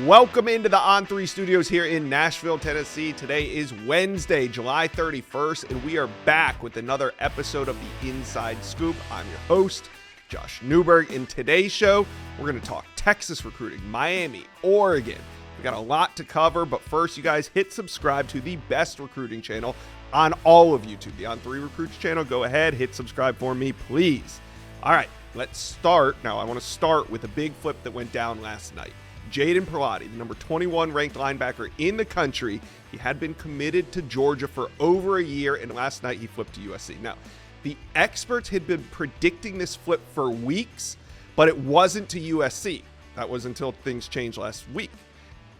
Welcome into the On3 Studios here in Nashville, Tennessee. Today is Wednesday, July 31st, and we are back with another episode of the Inside Scoop. I'm your host, Josh Newberg. In today's show, we're going to talk Texas recruiting, Miami, Oregon. We got a lot to cover, but first, you guys hit subscribe to the best recruiting channel on all of YouTube, the On3 Recruits channel. Go ahead, hit subscribe for me, please. All right, let's start. Now, I want to start with a big flip that went down last night. Jaden Perlotte, the number 21 ranked linebacker in the country. He had been committed to Georgia for over a year, and last night he flipped to USC. Now, the experts had been predicting this flip for weeks, but it wasn't to USC. That was until things changed last week.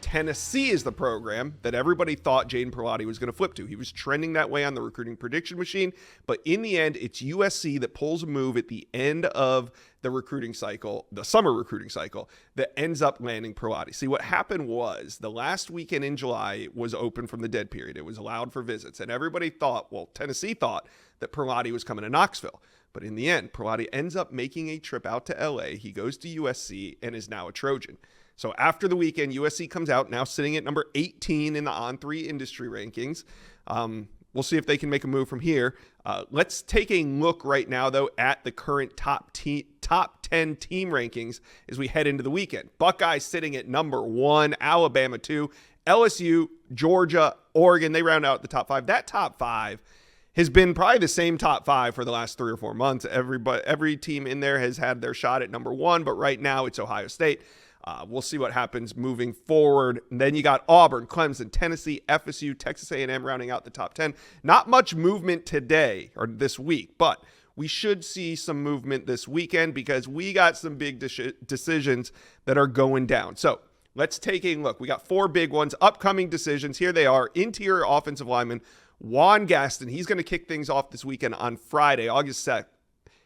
Tennessee is the program that everybody thought Jaden Perlotte was going to flip to. He was trending that way on the recruiting prediction machine, but in the end, it's USC that pulls a move at the end of the recruiting cycle, the summer recruiting cycle, that ends up landing Perlotte. See, what happened was the last weekend in July was open from the dead period. It was allowed for visits, and everybody thought, well, Tennessee thought that Perlotte was coming to Knoxville. But in the end, Perlotte ends up making a trip out to LA. He goes to USC and is now a Trojan. So after the weekend, USC comes out, now sitting at number 18 in the On3 industry rankings. We'll see if they can make a move from here. Let's take a look right now, though, at the current top 10 team rankings as we head into the weekend. Buckeyes sitting at number 1, Alabama 2, LSU, Georgia, Oregon. They round out the top 5. That top 5 has been probably the same top 5 for the last 3 or 4 months. Every team in there has had their shot at number 1, but right now it's Ohio State. We'll see what happens moving forward. And then you got Auburn, Clemson, Tennessee, FSU, Texas A&M rounding out the top 10. Not much movement today or this week, but we should see some movement this weekend because we got some big decisions that are going down. So let's take a look. We got 4 big ones, upcoming decisions. Here they are. Interior offensive lineman Juan Gaston. He's going to kick things off this weekend on Friday, August 2nd.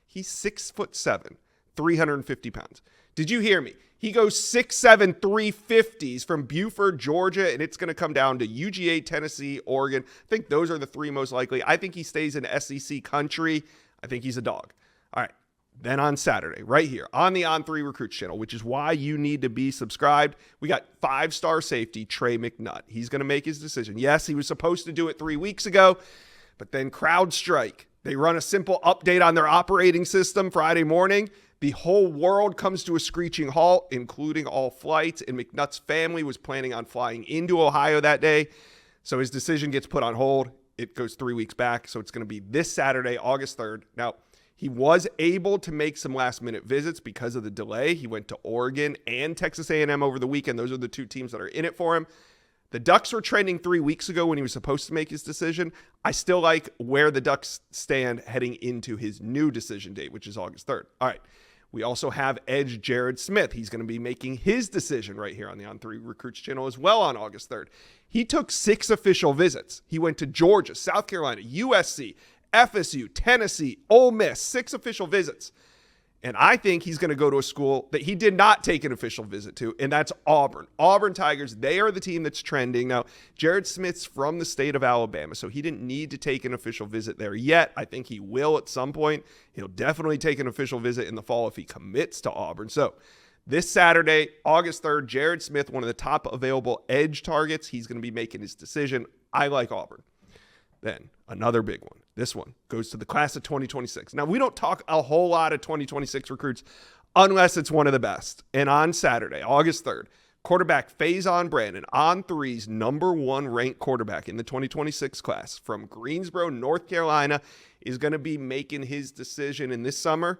He's 6'7", 350 pounds. Did you hear me? He goes 6'7", 350s from Buford, Georgia, and it's going to come down to UGA, Tennessee, Oregon. I think those are the 3 most likely. I think he stays in SEC country. I think he's a dog. All right. Then on Saturday, right here on the On3 Recruits channel, which is why you need to be subscribed, we got 5-star safety Trey McNutt. He's going to make his decision. Yes, he was supposed to do it 3 weeks ago, but then CrowdStrike. They run a simple update on their operating system Friday morning. The whole world comes to a screeching halt, including all flights, and McNutt's family was planning on flying into Ohio that day. So his decision gets put on hold. It goes 3 weeks back, so it's going to be this Saturday, August 3rd. Now, he was able to make some last-minute visits because of the delay. He went to Oregon and Texas A&M over the weekend. Those are the 2 teams that are in it for him. The Ducks were trending 3 weeks ago when he was supposed to make his decision. I still like where the Ducks stand heading into his new decision date, which is August 3rd. All right. We also have edge Jared Smith. He's going to be making his decision right here on the On3 Recruits channel as well on August 3rd. He took 6 official visits. He went to Georgia, South Carolina, USC, FSU, Tennessee, Ole Miss, 6 official visits. And I think he's going to go to a school that he did not take an official visit to, and that's Auburn. Auburn Tigers, they are the team that's trending. Now, Jared Smith's from the state of Alabama, so he didn't need to take an official visit there yet. I think he will at some point. He'll definitely take an official visit in the fall if he commits to Auburn. So this Saturday, August 3rd, Jared Smith, one of the top available edge targets. He's going to be making his decision. I like Auburn. Then another big one. This one goes to the class of 2026. Now, we don't talk a whole lot of 2026 recruits unless it's one of the best. And on Saturday, August 3rd, quarterback Faison Brandon, On3's number 1 ranked quarterback in the 2026 class from Greensboro, North Carolina, is going to be making his decision in this summer.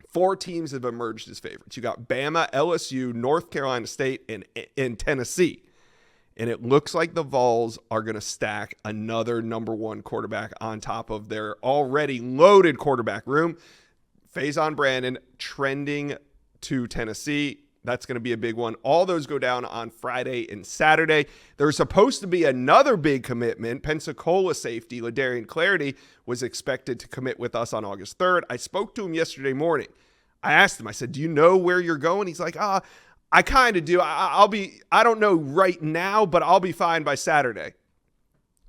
4 teams have emerged as favorites. You got Bama, LSU, North Carolina State, and Tennessee. And it looks like the Vols are going to stack another number 1 quarterback on top of their already loaded quarterback room. Faison Brandon trending to Tennessee. That's going to be a big one. All those go down on Friday and Saturday. There's supposed to be another big commitment. Pensacola safety Ladarian Clarity was expected to commit with us on August 3rd. I spoke to him yesterday morning. I asked him, I said, do you know where you're going? He's like, I kind of do. I don't know right now, but I'll be fine by Saturday.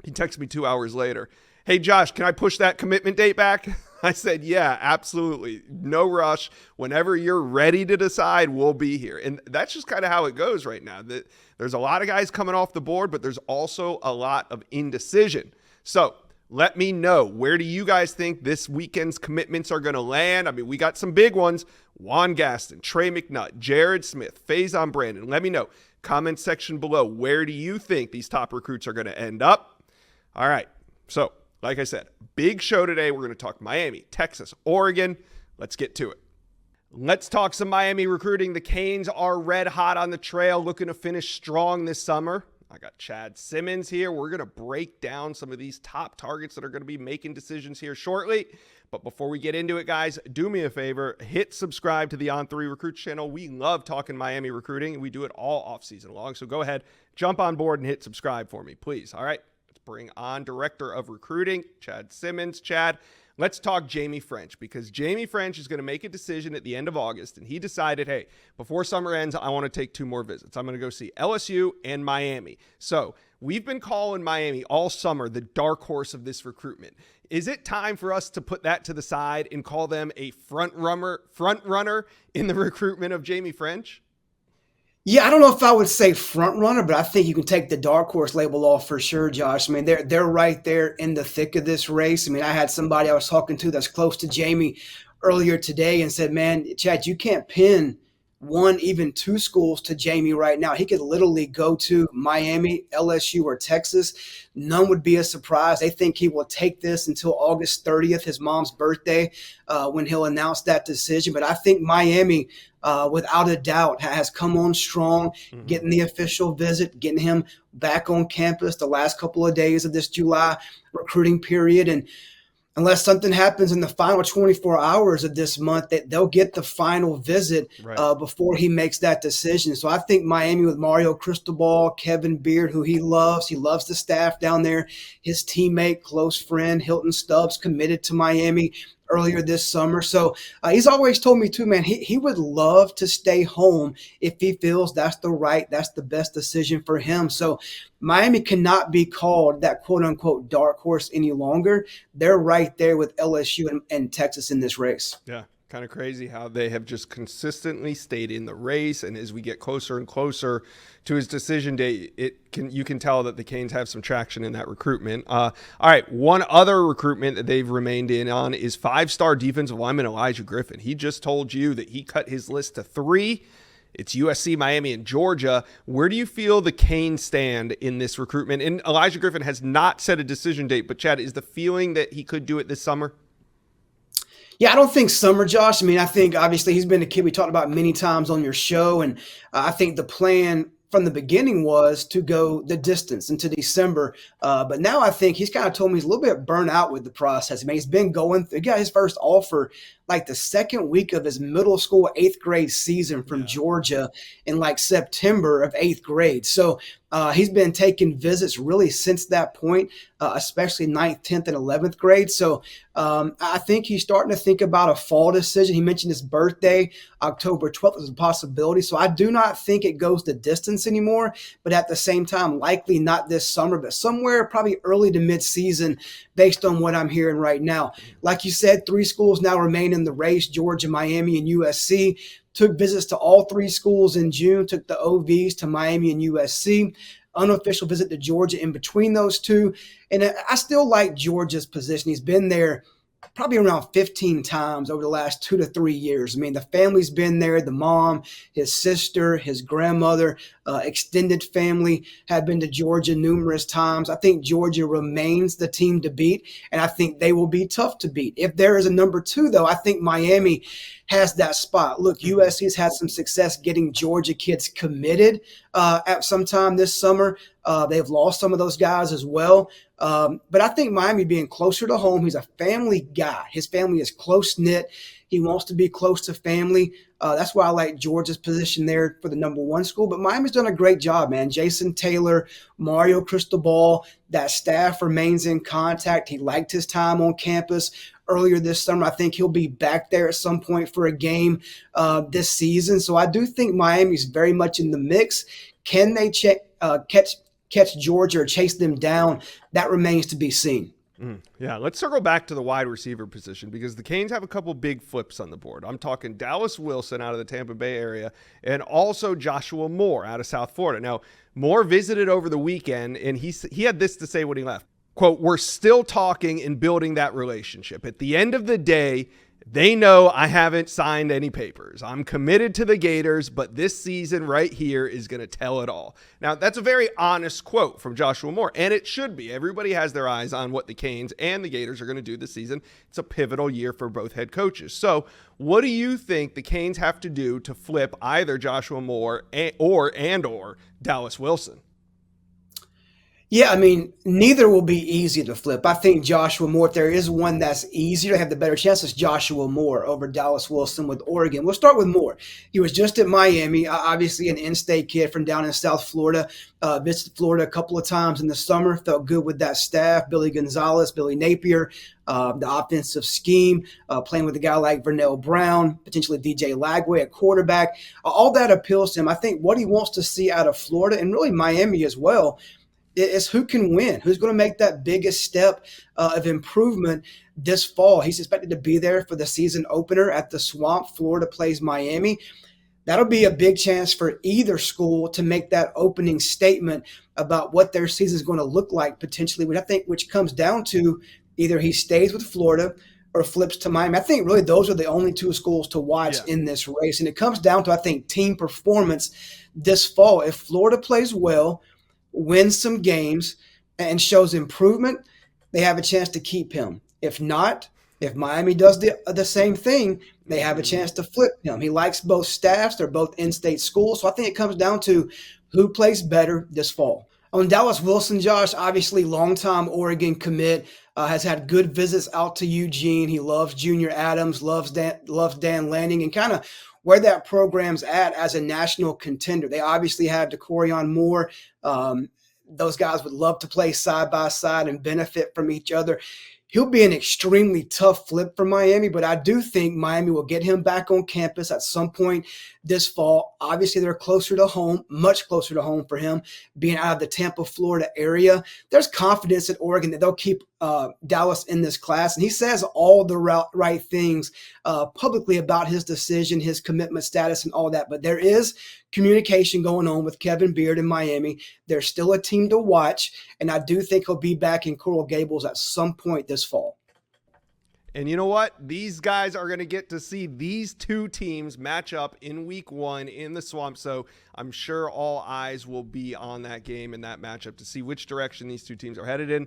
He texted me 2 hours later. Hey, Josh, can I push that commitment date back? I said, yeah, absolutely. No rush. Whenever you're ready to decide, we'll be here. And that's just kind of how it goes right now. There's a lot of guys coming off the board, but there's also a lot of indecision. So let me know, where do you guys think this weekend's commitments are going to land? I mean, we got some big ones. Juan Gaston, Trey McNutt, Jared Smith, Faison Brandon. Let me know. Comment section below. Where do you think these top recruits are going to end up? All right. So, like I said, big show today. We're going to talk Miami, Texas, Oregon. Let's get to it. Let's talk some Miami recruiting. The Canes are red hot on the trail, looking to finish strong this summer. I got Chad Simmons here. We're going to break down some of these top targets that are going to be making decisions here shortly. But before we get into it, guys, do me a favor. Hit subscribe to the On3 Recruits channel. We love talking Miami recruiting, and we do it all offseason long. So go ahead, jump on board and hit subscribe for me, please. All right, let's bring on Director of Recruiting, Chad Simmons. Chad, let's talk Jamie French, because Jamie French is going to make a decision at the end of August, and he decided, hey, before summer ends, I want to take 2 more visits. I'm going to go see LSU and Miami. So we've been calling Miami all summer the dark horse of this recruitment. Is it time for us to put that to the side and call them a front runner in the recruitment of Jamie French? Yeah, I don't know if I would say front runner, but I think you can take the dark horse label off for sure, Josh. I mean, they're right there in the thick of this race. I mean, I had somebody I was talking to that's close to Jamie earlier today and said, man, Chad, you can't pin 1, even 2 schools to Jamie right now. He could literally go to Miami, LSU, or Texas. None would be a surprise. They think he will take this until August 30th, his mom's birthday, when he'll announce that decision. But I think Miami, without a doubt, has come on strong, getting the official visit, getting him back on campus the last couple of days of this July recruiting period. And unless something happens in the final 24 hours of this month, that they'll get the final visit before he makes that decision. So I think Miami, with Mario Cristobal, Kevin Beard, who he loves the staff down there, his teammate, close friend, Hilton Stubbs, committed to Miami earlier this summer. So he's always told me too, man, he would love to stay home if he feels that's the best decision for him. So Miami cannot be called that quote unquote dark horse any longer. They're right there with LSU and Texas in this race. Yeah. Kind of crazy how they have just consistently stayed in the race. And as we get closer and closer to his decision date, you can tell that the Canes have some traction in that recruitment. All right, one other recruitment that they've remained in on is 5-star defensive lineman Elijah Griffin. He just told you that he cut his list to 3. It's USC, Miami, and Georgia. Where do you feel the Canes stand in this recruitment? And Elijah Griffin has not set a decision date, but Chad, is the feeling that he could do it this summer? Yeah, I don't think summer, Josh. I mean, I think obviously he's been a kid we talked about many times on your show. And I think the plan from the beginning was to go the distance into December. But now I think he's kind of told me he's a little bit burnt out with the process. I mean, he's been going through, he got his first offer like the second week of his middle school 8th grade season from Georgia in like September of 8th grade. So he's been taking visits really since that point, especially 9th, 10th, and 11th grade. So I think he's starting to think about a fall decision. He mentioned his birthday, October 12th, is a possibility. So I do not think it goes the distance anymore, but at the same time, likely not this summer, but somewhere probably early to mid-season based on what I'm hearing right now. Like you said, 3 schools now remain in the race: Georgia, Miami, and USC. Took visits to all 3 schools in June, took the OVs to Miami and USC. Unofficial visit to Georgia in between those 2. And I still like Georgia's position. He's been there probably around 15 times over the last 2 to 3 years. I mean, the family's been there. The mom, his sister, his grandmother, extended family have been to Georgia numerous times. I think Georgia remains the team to beat, and I think they will be tough to beat. If there is a number 2, though, I think Miami has that spot. Look, USC's had some success getting Georgia kids committed at some time this summer. They've lost some of those guys as well. But I think Miami being closer to home, he's a family guy. His family is close-knit. He wants to be close to family. That's why I like Georgia's position there for the number 1 school. But Miami's done a great job, man. Jason Taylor, Mario Cristobal, that staff remains in contact. He liked his time on campus earlier this summer. I think he'll be back there at some point for a game this season. So I do think Miami's very much in the mix. Can they catch Georgia or chase them down? That remains to be seen. Yeah, let's circle back to the wide receiver position because the Canes have a couple big flips on the board. I'm talking Dallas Wilson out of the Tampa Bay area and also Joshua Moore out of South Florida. Now, Moore visited over the weekend, and he had this to say when he left. Quote, "We're still talking and building that relationship. At the end of the day, they know I haven't signed any papers. I'm committed to the Gators, but this season right here is going to tell it all." Now, that's a very honest quote from Joshua Moore, and it should be. Everybody has their eyes on what the Canes and the Gators are going to do this season. It's a pivotal year for both head coaches. So what do you think the Canes have to do to flip either Joshua Moore or Dallas Wilson? Yeah, I mean, neither will be easy to flip. I think Joshua Moore, if there is one that's easier to have the better chance, it's Joshua Moore over Dallas Wilson with Oregon. We'll start with Moore. He was just at Miami, obviously an in-state kid from down in South Florida. Visited Florida a couple of times in the summer, felt good with that staff. Billy Gonzalez, Billy Napier, the offensive scheme, playing with a guy like Vernell Brown, potentially DJ Lagway at quarterback. All that appeals to him. I think what he wants to see out of Florida and really Miami as well is who can win, who's going to make that biggest step of improvement this fall. He's expected to be there for the season opener at the Swamp. Florida plays Miami. That'll be a big chance for either school to make that opening statement about what their season is going to look like potentially, which comes down to either he stays with Florida or flips to Miami. I think really those are the only two schools to watch in this race. And it comes down to, I think, team performance this fall. If Florida plays well, wins some games, and shows improvement, they have a chance to keep him. If not, if Miami does the same thing, they have a chance to flip him. He likes both staffs. They're both in-state schools. So I think it comes down to who plays better this fall. On Dallas Wilson, Josh, obviously longtime Oregon commit, has had good visits out to Eugene. He loves Junior Adams, loves Dan Lanning, and kind of where that program's at as a national contender. They obviously have DeCorian Moore. Those guys would love to play side by side and benefit from each other. He'll be an extremely tough flip for Miami, but I do think Miami will get him back on campus at some point this fall. Obviously, they're closer to home, much closer to home for him, being out of the Tampa, Florida area. There's confidence at Oregon that they'll keep Dallas in this class, and he says all the right things publicly about his decision, his commitment status, and all that. But there is communication going on with Kevin Beard in Miami. They're still a team to watch, and I do think he'll be back in Coral Gables at some point this fall. And you know what? These guys are going to get to see these two teams match up in week 1 in the Swamp. So I'm sure all eyes will be on that game and that matchup to see which direction these two teams are headed in.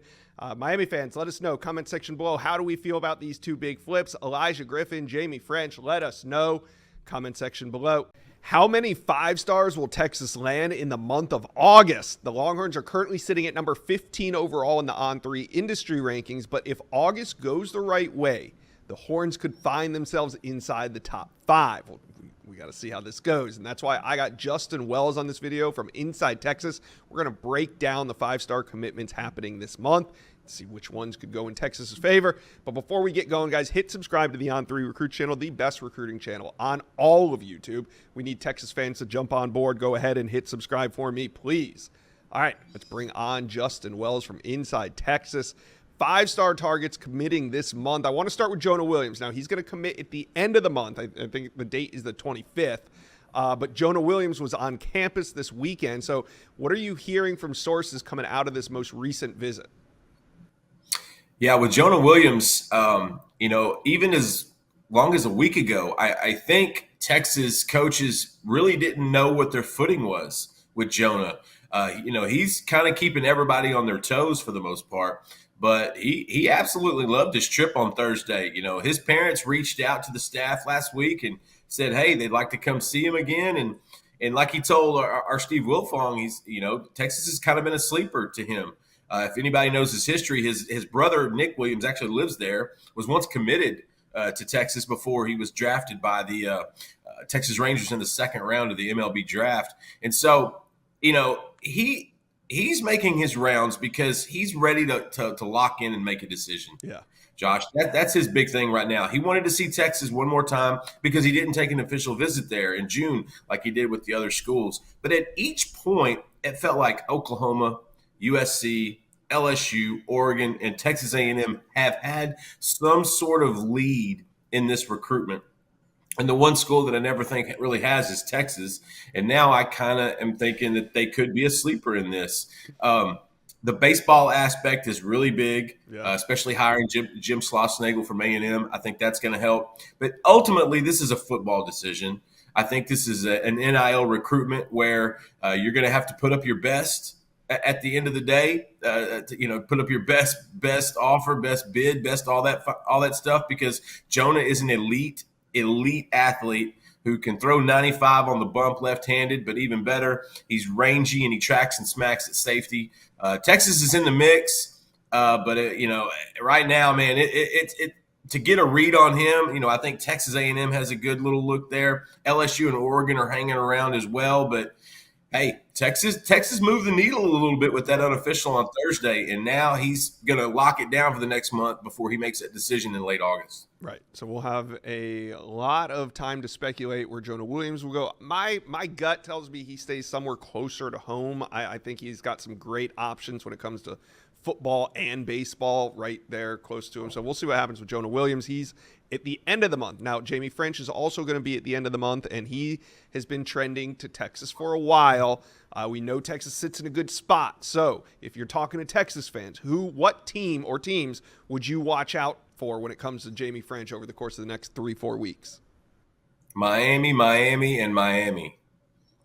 Miami fans, let us know. Comment section below. How do we feel about these two big flips? Elijah Griffin, Jamie French, let us know. Comment section below. How many 5 stars will Texas land in the month of August? The Longhorns are currently sitting at number 15 overall in the On3 industry rankings, but if August goes the right way, the Horns could find themselves inside the top 5. Well, we got to see how this goes, and that's why I got Justin Wells on this video from Inside Texas. We're going to break down the 5-star commitments happening this month, see which ones could go in Texas's favor. But before we get going, guys, hit subscribe to the On3 Recruit channel, the best recruiting channel on all of YouTube. We need Texas fans to jump on board. Go ahead and hit subscribe for me, please. All right, let's bring on Justin Wells from Inside Texas. 5-star targets committing this month. I want to start with Jonah Williams. Now, he's going to commit at the end of the month. I think the date is the 25th. But Jonah Williams was on campus this weekend. So what are you hearing from sources coming out of this most recent visit? Yeah, with Jonah Williams, even as long as a week ago, I think Texas coaches really didn't know what their footing was with Jonah. He's kind of keeping everybody on their toes for the most part, but he absolutely loved his trip on Thursday. His parents reached out to the staff last week and said, hey, they'd like to come see him again. And like he told our Steve Wilfong, Texas has kind of been a sleeper to him. If anybody knows his history, his brother, Nick Williams, actually lives there, was once committed to Texas before he was drafted by the Texas Rangers in the second round of the MLB draft. And so, he's making his rounds because he's ready to lock in and make a decision. Yeah. Josh, that's his big thing right now. He wanted to see Texas one more time because he didn't take an official visit there in June like he did with the other schools. But at each point, it felt like Oklahoma, USC, LSU, Oregon, and Texas A&M have had some sort of lead in this recruitment. And the one school that I never think really has is Texas. And now I kind of am thinking that they could be a sleeper in this. The baseball aspect is really big, especially hiring Jim Schlossnagle from A&M. I think that's going to help. But ultimately, this is a football decision. I think this is an NIL recruitment where you're going to have to put up your best at the end of the day. Put up your best offer, best bid, best all that stuff, because Jonah is an elite athlete who can throw 95 on the bump left-handed, but even better, he's rangy and he tracks and smacks at safety. Texas is in the mix, but right now, man, it to get a read on him, I think Texas A&M has a good little look there. LSU and Oregon are hanging around as well, but hey, Texas moved the needle a little bit with that unofficial on Thursday, and now he's going to lock it down for the next month before he makes that decision in late August. Right. So we'll have a lot of time to speculate where Jonah Williams will go. My gut tells me he stays somewhere closer to home. I think he's got some great options when it comes to football and baseball right there close to him. So we'll see what happens with Jonah Williams. He's at the end of the month. Now, Jamie French is also going to be at the end of the month, and he has been trending to Texas for a while. We know Texas sits in a good spot. So if you're talking to Texas fans, what team or teams would you watch out for when it comes to Jamie French over the course of the next 3-4 weeks? Miami, and Miami.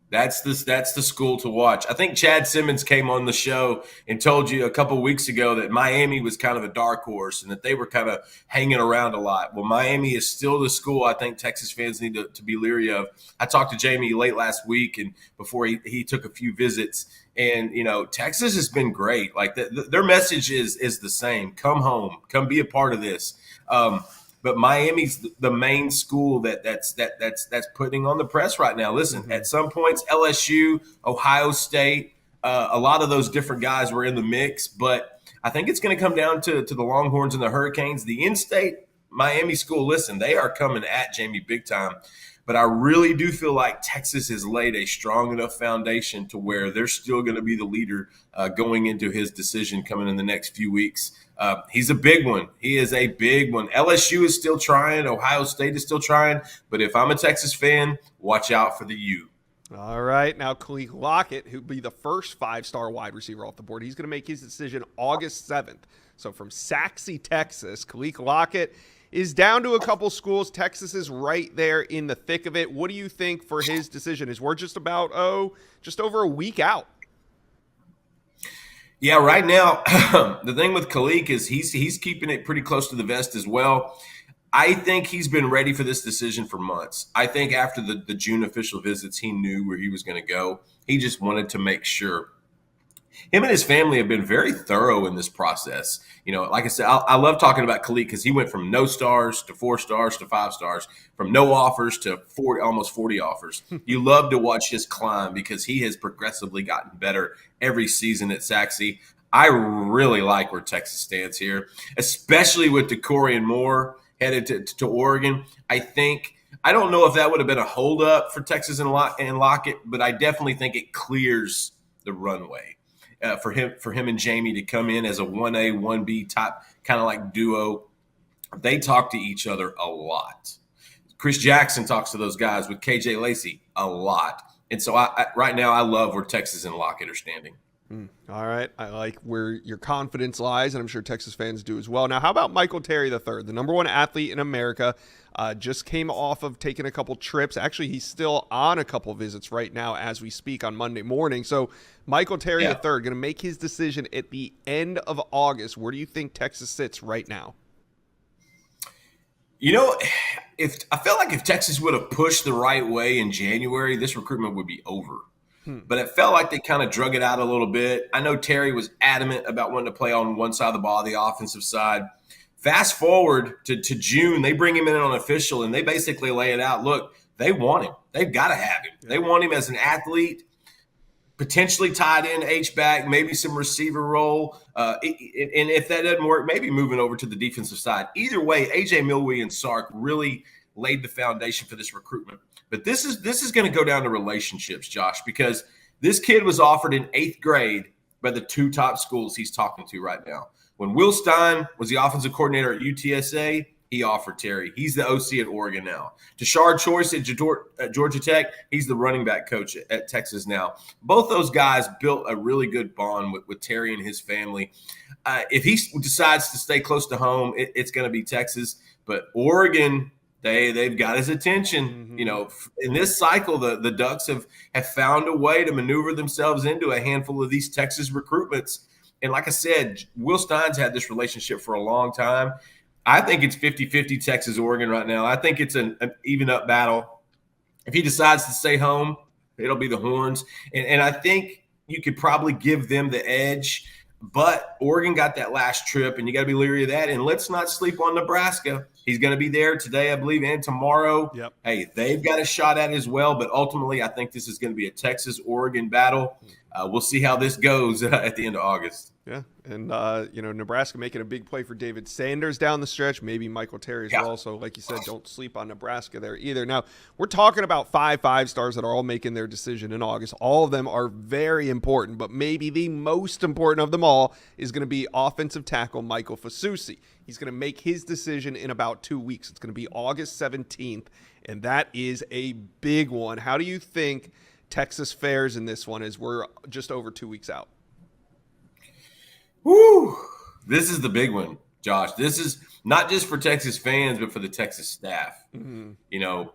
That's the school to watch. I think Chad Simmons came on the show and told you a couple of weeks ago that Miami was kind of a dark horse and that they were kind of hanging around a lot. Well, Miami is still the school I think Texas fans need to be leery of. I talked to Jamie late last week and before he took a few visits, and Texas has been great. Like their message is the same: come home, come be a part of this. But Miami's the main school that's putting on the press right now. Listen, At some points, LSU, Ohio State, a lot of those different guys were in the mix. But I think it's going to come down to the Longhorns and the Hurricanes. The in-state Miami school, listen, they are coming at Jamie big time. But I really do feel like Texas has laid a strong enough foundation to where they're still going to be the leader going into his decision coming in the next few weeks. He's a big one. He is a big one. LSU is still trying. Ohio State is still trying. But if I'm a Texas fan, watch out for the U. All right. Now, Khalil Lockett, who'd be the first 5-star wide receiver off the board, he's going to make his decision August 7th. So from Saxe, Texas, Khalil Lockett is down to a couple schools. Texas is right there in the thick of it. What do you think for his decision? Is we're just over a week out? Yeah, right now, the thing with Khalil is he's keeping it pretty close to the vest as well. I think he's been ready for this decision for months. I think after the June official visits, he knew where he was going to go. He just wanted to make sure. Him and his family have been very thorough in this process. Like I said, I love talking about Khalil because he went from no stars to 4 stars to 5 stars, from no offers to almost 40 offers. You love to watch his climb because he has progressively gotten better every season at Saxe. I really like where Texas stands here, especially with DeCorian Moore headed to Oregon. I don't know if that would have been a holdup for Texas and Lockett, but I definitely think it clears the runway. For him and Jamie to come in as a 1A, 1B type kind of like duo. They talk to each other a lot. Chris Jackson talks to those guys with KJ Lacey a lot. And so right now I love where Texas and Lockett are standing. All right. I like where your confidence lies, and I'm sure Texas fans do as well. Now, how about Michael Terry III, the number 1 athlete in America? Just came off of taking a couple trips. Actually, he's still on a couple visits right now as we speak on Monday morning. So Michael Terry III going to make his decision at the end of August. Where do you think Texas sits right now? If I felt like if Texas would have pushed the right way in January, this recruitment would be over. But it felt like they kind of drug it out a little bit. I know Terry was adamant about wanting to play on one side of the ball, the offensive side. Fast forward to June, they bring him in on official, and they basically lay it out. Look, they want him. They've got to have him. They want him as an athlete, potentially tied in H-back, maybe some receiver role. And if that doesn't work, maybe moving over to the defensive side. Either way, A.J. Milwee and Sark really laid the foundation for this recruitment. But this is going to go down to relationships, Josh, because this kid was offered in 8th grade by the two top schools he's talking to right now. When Will Stein was the offensive coordinator at UTSA, he offered Terry. He's the OC at Oregon now. Tashard Choice at Georgia Tech, he's the running back coach at Texas now. Both those guys built a really good bond with Terry and his family. If he decides to stay close to home, it's going to be Texas. But Oregon, they've got his attention. Mm-hmm. You know, in this cycle, the Ducks have found a way to maneuver themselves into a handful of these Texas recruitments. And like I said, Will Stein's had this relationship for a long time. I think it's 50-50 Texas-Oregon right now. I think it's an even-up battle. If he decides to stay home, it'll be the Horns. And I think you could probably give them the edge. But Oregon got that last trip, and you got to be leery of that. And let's not sleep on Nebraska. He's going to be there today, I believe, and tomorrow. Yep. Hey, they've got a shot at it as well. But ultimately, I think this is going to be a Texas-Oregon battle. We'll see how this goes at the end of August. Yeah, and Nebraska making a big play for David Sanders down the stretch. Maybe Michael Terry as well. So, like you said, don't sleep on Nebraska there either. Now, we're talking about 5 stars that are all making their decision in August. All of them are very important, but maybe the most important of them all is going to be offensive tackle Michael Fasusi. He's going to make his decision in about 2 weeks. It's going to be August 17th, and that is a big one. How do you think Texas fares in this one as we're just over 2 weeks out? Woo! This is the big one, Josh. This is not just for Texas fans, but for the Texas staff. Mm-hmm. You know,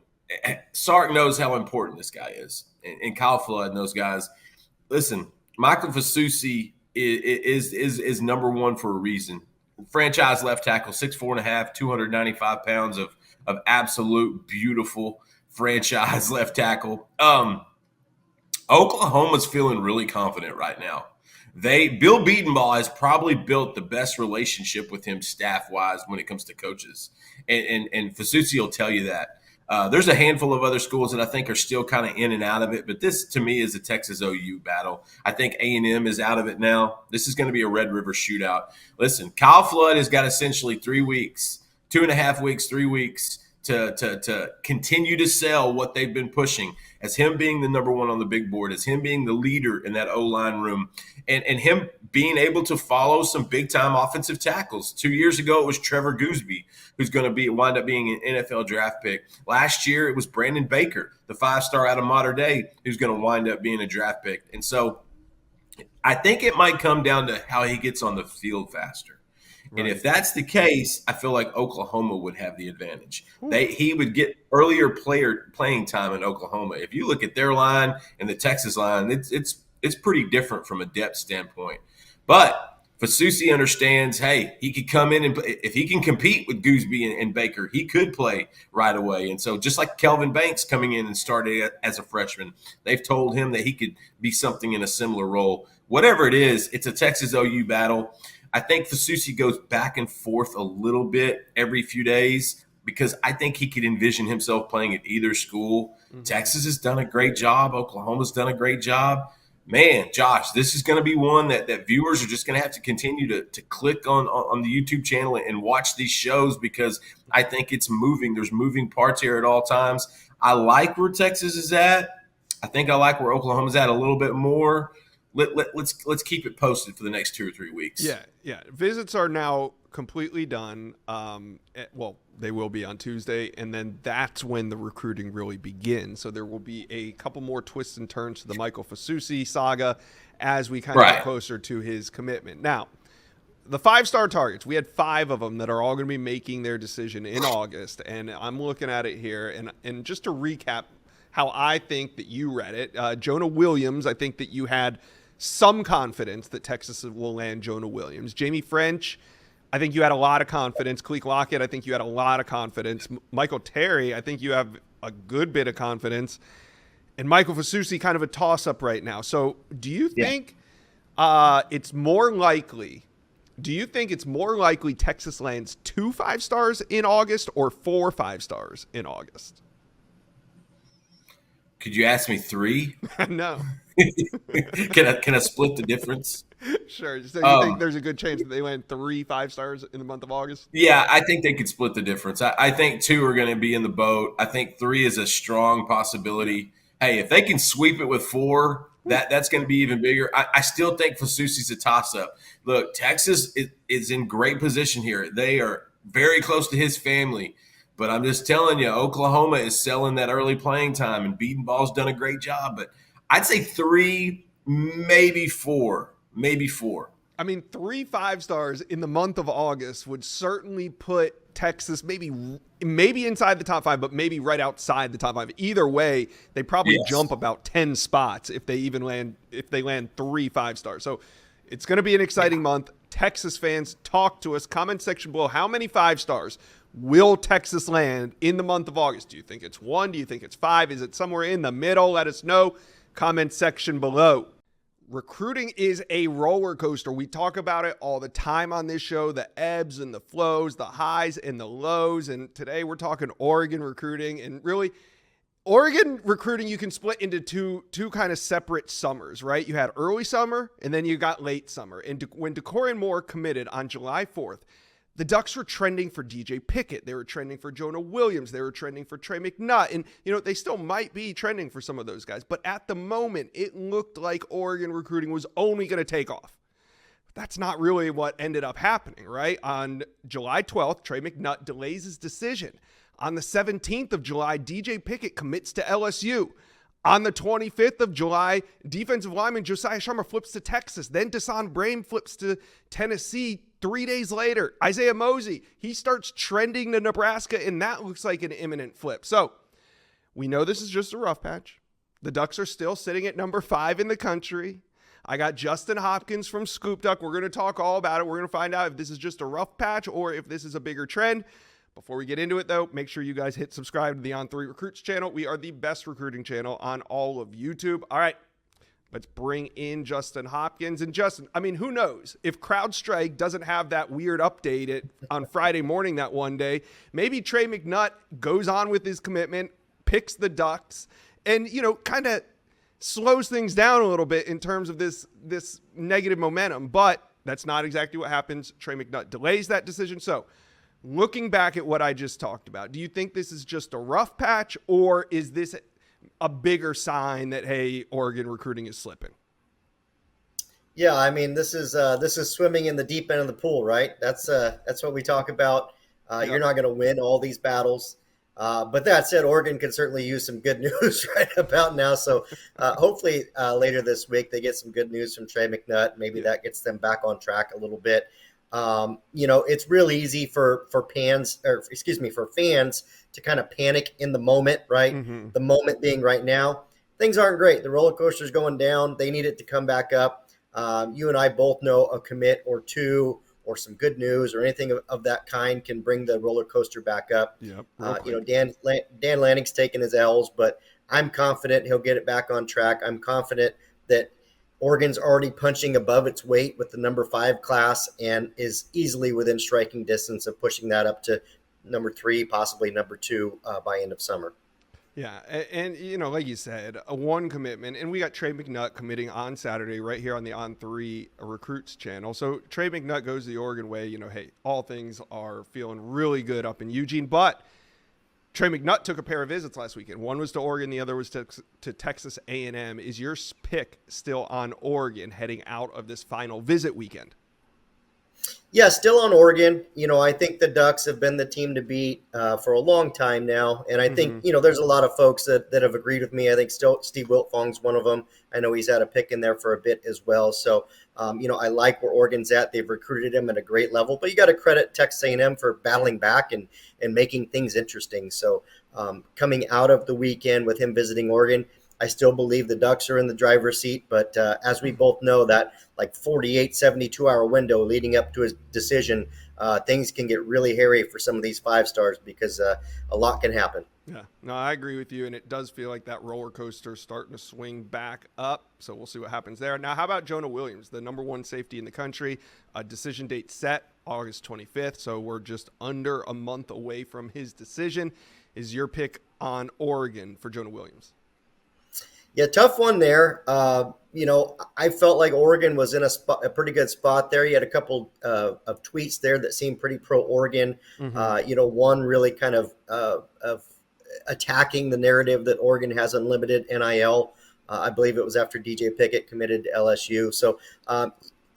Sark knows how important this guy is, and Kyle Flood and those guys. Listen, Michael Fasusi is number one for a reason. Franchise left tackle, 6'4.5", 295 pounds of absolute beautiful franchise left tackle. Oklahoma's feeling really confident right now. Bill Bedenbaugh has probably built the best relationship with him staff-wise when it comes to coaches. And Fasusi will tell you that. There's a handful of other schools that I think are still kind of in and out of it, but this, to me, is a Texas OU battle. I think A&M is out of it now. This is going to be a Red River shootout. Listen, Kyle Flood has got essentially 3 weeks, 2.5 weeks, 3 weeks to continue to sell what they've been pushing as him being the number one on the big board, as him being the leader in that O-line room, and him being able to follow some big-time offensive tackles. 2 years ago, it was Trevor Gooseby, who's going to wind up being an NFL draft pick. Last year, it was Brandon Baker, the 5-star out of Mater Dei, who's going to wind up being a draft pick. And so I think it might come down to how he gets on the field faster. Right. And if that's the case, I feel like Oklahoma would have the advantage. He would get earlier playing time in Oklahoma. If you look at their line and the Texas line, it's pretty different from a depth standpoint. But Fasusi understands, hey, he could come in and if he can compete with Gooseby and Baker, he could play right away. And so just like Kelvin Banks coming in and starting as a freshman, they've told him that he could be something in a similar role. Whatever it is, it's a Texas OU battle. I think Fasusi goes back and forth a little bit every few days because I think he could envision himself playing at either school. Mm-hmm. Texas has done a great job. Oklahoma's done a great job. Man, Josh, this is going to be one that viewers are just going to have to continue to click on the YouTube channel and watch these shows because I think it's moving. There's moving parts here at all times. I like where Texas is at. I think I like where Oklahoma's at a little bit more. Let's keep it posted for the next 2 or 3 weeks. Yeah. Visits are now completely done. Well, they will be on Tuesday, and then that's when the recruiting really begins. So there will be a couple more twists and turns to the Michael Fasusi saga as we kind of get closer to his commitment. Now, the 5-star targets, we had 5 of them that are all going to be making their decision in August, and I'm looking at it here. And just to recap how I think that you read it, Jonah Williams, I think that you had some confidence that Texas will land Jonah Williams. Jamie French, I think you had a lot of confidence. Cleek Lockett, I think you had a lot of confidence. Michael Terry, I think you have a good bit of confidence. And Michael Fasusi, kind of a toss-up right now. So do you think it's more likely Texas lands 2 5-stars in August or 4 5-stars in August? Could you ask me 3? No. Can I split the difference? Sure. So you think there's a good chance that they land 3 5-stars in the month of August? Yeah, I think they could split the difference. I think 2 are going to be in the boat. I think 3 is a strong possibility. Hey, if they can sweep it with 4, That's going to be even bigger. I still think Fasusi's a toss-up. Look, Texas is in great position here. They are very close to his family. But I'm just telling you, Oklahoma is selling that early playing time, and Beaton Ball's done a great job. But I'd say 3, maybe 4. Maybe 4. I mean, 3 5-stars in the month of August would certainly put Texas maybe inside the top 5, but maybe right outside the top 5. Either way, they probably jump about 10 spots if they land 3 5-stars. So it's going to be an exciting month. Texas fans, talk to us. Comment section below. How many 5-stars will Texas land in the month of August? Do you think it's 1? Do you think it's 5? Is it somewhere in the middle? Let us know. Comment section below. Recruiting is a roller coaster. We talk about it all the time on this show, the ebbs and the flows, the highs and the lows. And today we're talking Oregon recruiting. And really, Oregon recruiting, you can split into two kind of separate summers, right? You had early summer and then you got late summer. And when DeCorian Moore committed on July 4th, the Ducks were trending for DJ Pickett. They were trending for Jonah Williams. They were trending for Trey McNutt. And, they still might be trending for some of those guys. But at the moment, it looked like Oregon recruiting was only going to take off. That's not really what ended up happening, right? On July 12th, Trey McNutt delays his decision. On the 17th of July, DJ Pickett commits to LSU. On the 25th of July, defensive lineman Josiah Shrummer flips to Texas. Then Desan Brame flips to Tennessee. 3 days later, Isaiah Mosey, he starts trending to Nebraska, and that looks like an imminent flip. So we know this is just a rough patch. The Ducks are still sitting at number 5 in the country. I got Justin Hopkins from Scoop Duck. We're going to talk all about it. We're going to find out if this is just a rough patch or if this is a bigger trend. Before we get into it, though, make sure you guys hit subscribe to the On3 Recruits channel. We are the best recruiting channel on all of YouTube. All right. Let's bring in Justin Hopkins. And Justin, I mean, who knows? If CrowdStrike doesn't have that weird update on Friday morning that one day, maybe Trey McNutt goes on with his commitment, picks the Ducks, and, kind of slows things down a little bit in terms of this negative momentum. But that's not exactly what happens. Trey McNutt delays that decision. So looking back at what I just talked about, do you think this is just a rough patch, or is this a bigger sign that, hey, Oregon recruiting is slipping? Yeah, I mean, this is swimming in the deep end of the pool, right? That's what we talk about. Yep. You're not going to win all these battles. But that said, Oregon could certainly use some good news right about now. So hopefully later this week they get some good news from Trey McNutt. Maybe that gets them back on track a little bit. It's really easy for fans to kind of panic in the moment, right? Mm-hmm. The moment being right now. Things aren't great. The roller coaster's going down. They need it to come back up. You and I both know a commit or two or some good news or anything of that kind can bring the roller coaster back up. Yep, Dan Lanning's taking his L's, but I'm confident he'll get it back on track. I'm confident that Oregon's already punching above its weight with the number 5 class and is easily within striking distance of pushing that up to number 3, possibly number 2 by end of summer. Yeah, and like you said, a 1 commitment, and we got Trey McNutt committing on Saturday right here on the On3 Recruits channel. So Trey McNutt goes the Oregon way. Hey, all things are feeling really good up in Eugene, but Trey McNutt took a pair of visits last weekend. One was to Oregon, the other was to Texas A&M. Is your pick still on Oregon heading out of this final visit weekend? Yeah, still on Oregon. I think the Ducks have been the team to beat for a long time now. And I think, there's a lot of folks that have agreed with me. I think still Steve Wiltfong's one of them. I know he's had a pick in there for a bit as well. So, I like where Oregon's at. They've recruited him at a great level. But you got to credit Texas A&M for battling back and making things interesting. So coming out of the weekend with him visiting Oregon, I still believe the Ducks are in the driver's seat, but as we both know, that 48, 72-hour window leading up to his decision, things can get really hairy for some of these 5-stars because a lot can happen. Yeah, no, I agree with you, and it does feel like that roller coaster is starting to swing back up, so we'll see what happens there. Now, how about Jonah Williams, the number 1 safety in the country? A decision date set August 25th, so we're just under a month away from his decision. Is your pick on Oregon for Jonah Williams? Yeah, tough one there. I felt like Oregon was in a pretty good spot there. You had a couple of tweets there that seemed pretty pro-Oregon. Mm-hmm. One really kind of attacking the narrative that Oregon has unlimited NIL I believe it was after DJ Pickett committed to LSU. So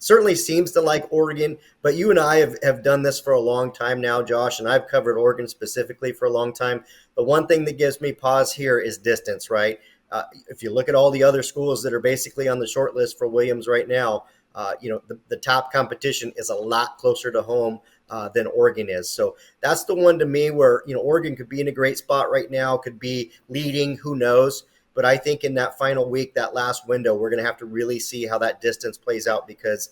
certainly seems to like Oregon, but you and I have done this for a long time now, Josh, and I've covered Oregon specifically for a long time. The one thing that gives me pause here is distance, right? If you look at all the other schools that are basically on the short list for Williams right now, the top competition is a lot closer to home than Oregon is. So that's the one to me where, Oregon could be in a great spot right now, could be leading, who knows? But I think in that final week, that last window, we're going to have to really see how that distance plays out, because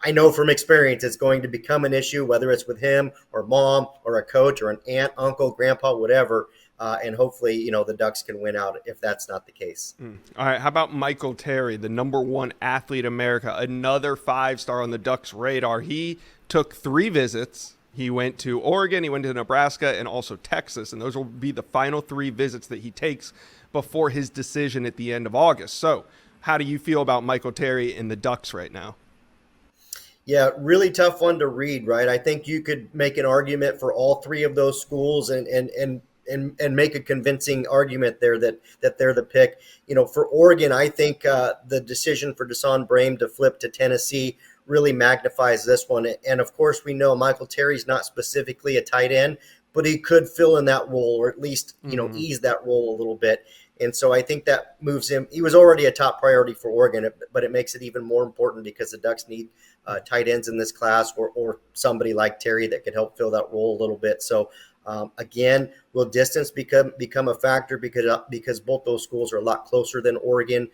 I know from experience it's going to become an issue, whether it's with him or mom or a coach or an aunt, uncle, grandpa, whatever. And hopefully, the Ducks can win out if that's not the case. All right. How about Michael Terry, the #1 athlete in America, another 5-star on the Ducks' radar? He took 3 visits. He went to Oregon, he went to Nebraska, and also Texas. And those will be the final 3 visits that he takes before his decision at the end of August. So how do you feel about Michael Terry and the Ducks right now? Yeah, really tough one to read, right? I think you could make an argument for all 3 of those schools and make a convincing argument there that they're the pick. For Oregon, I think the decision for Desan Brame to flip to Tennessee really magnifies this one. And of course, we know Michael Terry's not specifically a tight end, but he could fill in that role, or at least, ease that role a little bit. And so I think that moves him. He was already a top priority for Oregon, but it makes it even more important because the Ducks need tight ends in this class, or somebody like Terry that could help fill that role a little bit. So again, will distance become a factor because both those schools are a lot closer than Oregon.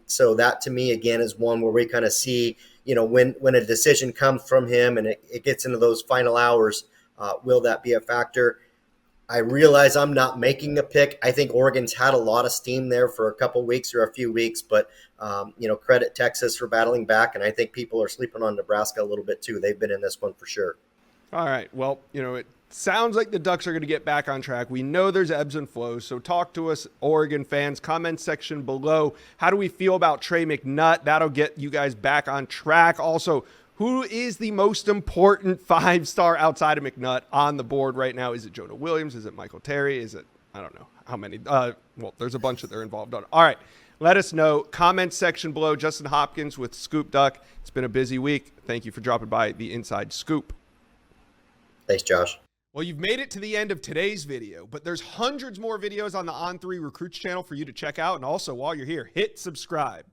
So that to me, again, is one where we kind of see, when a decision comes from him and it gets into those final hours, will that be a factor? I realize I'm not making a pick. I think Oregon's had a lot of steam there for a couple weeks or a few weeks, but credit Texas for battling back, and I think people are sleeping on Nebraska a little bit too. They've been in this one for sure. All right. Well, it sounds like the Ducks are going to get back on track. We know there's ebbs and flows, so talk to us, Oregon fans. Comment section below. How do we feel about Trey McNutt? That'll get you guys back on track. Also, who is the most important 5-star outside of McNutt on the board right now? Is it Jonah Williams? Is it Michael Terry? Is it, I don't know how many. Well, there's a bunch that they're involved on. All right. Let us know. Comment section below. Justin Hopkins with Scoop Duck. It's been a busy week. Thank you for dropping by the Inside Scoop. Thanks, Josh. Well, you've made it to the end of today's video, but there's hundreds more videos on the On3 Recruits channel for you to check out. And also, while you're here, hit subscribe.